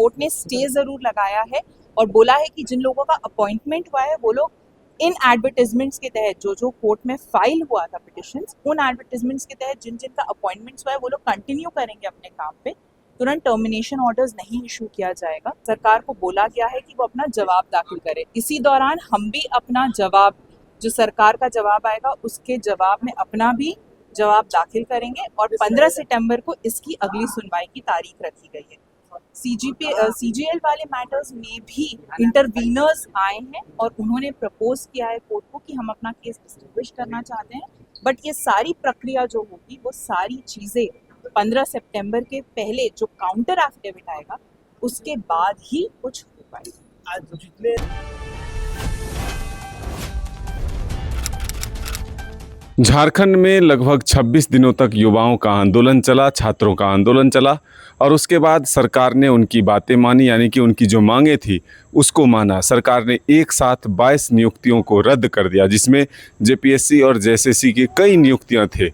Court ने stay जरूर लगाया है और बोला है कि जिन लोगों का अपॉइंटमेंट हुआ है वो लोग इन एडवर्टाइजमेंट्स के तहत जो कोर्ट में फाइल हुआ था पिटिशंस, उन एडवर्टाइजमेंट्स के तहत जिन जिनका अपॉइंटमेंट्स हुआ है वो लोग कंटिन्यू करेंगे अपने काम पे। तुरंत टर्मिनेशन ऑर्डर्स नहीं इशू किया जाएगा। सरकार को बोला गया है कि वो अपना जवाब दाखिल करे। इसी दौरान हम भी अपना जवाब, जो सरकार का जवाब आएगा उसके जवाब में अपना भी जवाब दाखिल करेंगे और 15 सितंबर को इसकी अगली सुनवाई की तारीख रखी गई है। सीजीएल वाले मैटर्स में भी इंटरवीनर्स आए हैं और उन्होंने प्रपोज किया है कोर्ट को कि हम अपना केस डिस्टिंग्विश करना चाहते हैं, बट ये सारी प्रक्रिया जो होगी वो सारी चीज़ें 15 सितंबर के पहले जो काउंटर एफिडेविट आएगा उसके बाद ही कुछ हो पाएगी। आज जितने झारखंड में लगभग 26 दिनों तक युवाओं का आंदोलन चला, छात्रों का आंदोलन चला और उसके बाद सरकार ने उनकी बातें मानी, यानी कि उनकी जो मांगें थी उसको माना। सरकार ने एक साथ 22 नियुक्तियों को रद्द कर दिया, जिसमें जेपीएससी और जेएसएससी की कई नियुक्तियां थे।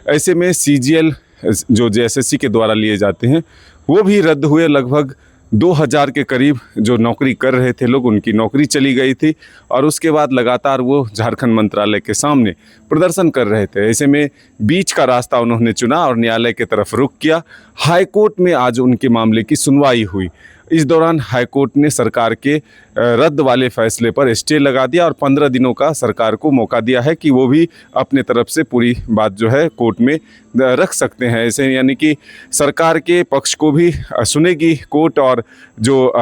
ऐसे में सीजीएल जो जेएसएससी के द्वारा लिए जाते हैं वो भी रद्द हुए। लगभग 2000 के करीब जो नौकरी कर रहे थे लोग, उनकी नौकरी चली गई थी और उसके बाद लगातार वो झारखंड मंत्रालय के सामने प्रदर्शन कर रहे थे। ऐसे में बीच का रास्ता उन्होंने चुना और न्यायालय की तरफ रुख किया। हाई कोर्ट में आज उनके मामले की सुनवाई हुई। इस दौरान हाई कोर्ट ने सरकार के रद्द वाले फैसले पर स्टे लगा दिया और 15 दिनों का सरकार को मौका दिया है कि वो भी अपने तरफ से पूरी बात जो है कोर्ट में रख सकते हैं। ऐसे यानी कि सरकार के पक्ष को भी सुनेगी कोर्ट और जो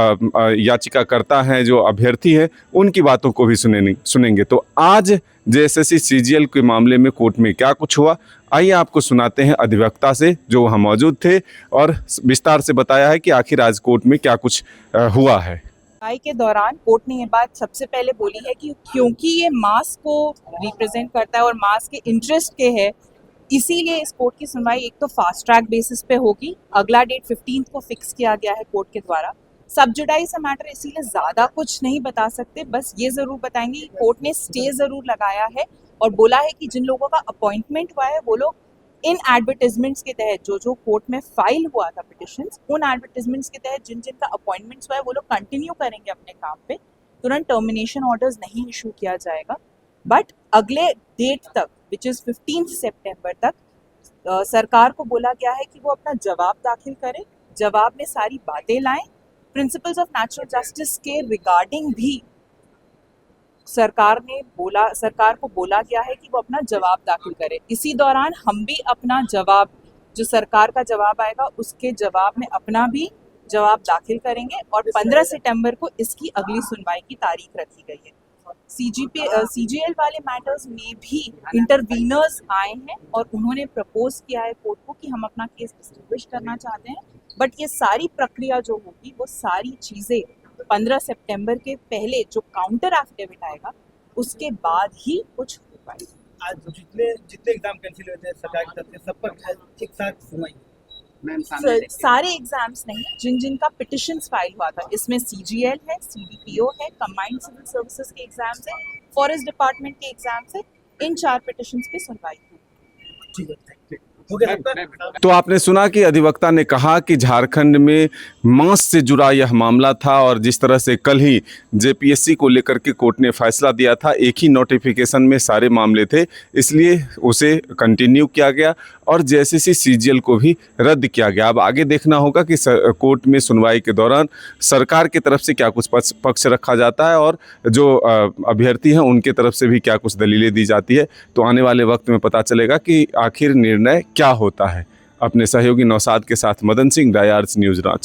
याचिकाकर्ता हैं, जो अभ्यर्थी हैं, उनकी बातों को भी सुनेंगे। तो आज जेएसएससी सीजीएल के मामले में कोर्ट में क्या कुछ हुआ, आइए आपको सुनाते हैं अधिवक्ता से जो वहाँ मौजूद थे और विस्तार से बताया है कि आखिर आज कोर्ट में क्या कुछ हुआ है। सुनवाई के दौरान कोर्ट ने ये बात सबसे पहले बोली है कि क्योंकि ये मास को रिप्रेजेंट करता है और मास के इंटरेस्ट के है, इसीलिए इस कोर्ट की सुनवाई एक तो फास्ट ट्रैक बेसिस पे होगी। अगला डेट 15 को फिक्स किया गया है कोर्ट के द्वारा। सब जुडाइस मैटर, इसीलिए ज़्यादा कुछ नहीं बता सकते, बस ये ज़रूर बताएंगे कि कोर्ट ने स्टे ज़रूर लगाया है और बोला है कि जिन लोगों का अपॉइंटमेंट हुआ है वो लोग इन एडवर्टाइजमेंट्स के तहत जो कोर्ट में फाइल हुआ था पिटिशंस, उन एडवर्टाइजमेंट्स के तहत जिन जिनका अपॉइंटमेंट्स हुआ है वो लोग कंटिन्यू करेंगे अपने काम पे। तुरंत टर्मिनेशन ऑर्डर्स नहीं इशू किया जाएगा, बट अगले डेट तक विच इज़ 15 सितंबर तक सरकार को बोला गया है कि वो अपना जवाब दाखिल करे, जवाब में सारी बातें लाएं। प्रिंसिपल्स ऑफ नेचुरल जस्टिस के रिगार्डिंग भी सरकार को बोला गया है कि वो अपना जवाब दाखिल करे। इसी दौरान हम भी अपना जवाब, जो सरकार का जवाब आएगा उसके जवाब में अपना भी जवाब दाखिल करेंगे और 15 सितंबर को इसकी अगली सुनवाई की तारीख रखी गई है। सीजीएल वाले मैटर्स में भी इंटरवीनर्स आए हैं और उन्होंने प्रपोज किया है कोर्ट को कि हम अपना केस डिस्टिंग्विश करना चाहते हैं, बट ये सारी प्रक्रिया जो होगी वो सारी चीज़ें 15 सितंबर के पहले जो काउंटर एफिडेविट आएगा उसके बाद ही कुछ हो पाएगी। आज जितने एग्जाम कैंसिल हुए थे सरकार की तरफ से, सब पर एक साथ सुनवाई। सारे एग्जाम्स नहीं, जिन जिनका पिटिशंस फाइल हुआ था, इसमें सीजीएल है, सीडीपीओ है, कंबाइंड सिविल सर्विसेज के एग्जाम्स है, फॉरेस्ट डिपार्टमेंट के एग्जाम्स है, इन 4 पिटिशंस पे सुनवाई हुई। ठीक है, हो गया। तो आपने सुना कि अधिवक्ता ने कहा कि झारखंड में मांस से जुड़ा यह मामला था और जिस तरह से कल ही जेपीएससी को लेकर के कोर्ट ने फैसला दिया था, एक ही नोटिफिकेशन में सारे मामले थे, इसलिए उसे कंटिन्यू किया गया और जेएसएससी सीजीएल को भी रद्द किया गया। अब आगे देखना होगा कि कोर्ट में सुनवाई के दौरान सरकार की तरफ से क्या कुछ पक्ष रखा जाता है और जो अभ्यर्थी हैं उनके तरफ से भी क्या कुछ दलीलें दी जाती है। तो आने वाले वक्त में पता चलेगा कि आखिर निर्णय क्या होता है। अपने सहयोगी नौसाद के साथ मदन सिंह, डाई आर्ट्स न्यूज़ रांची।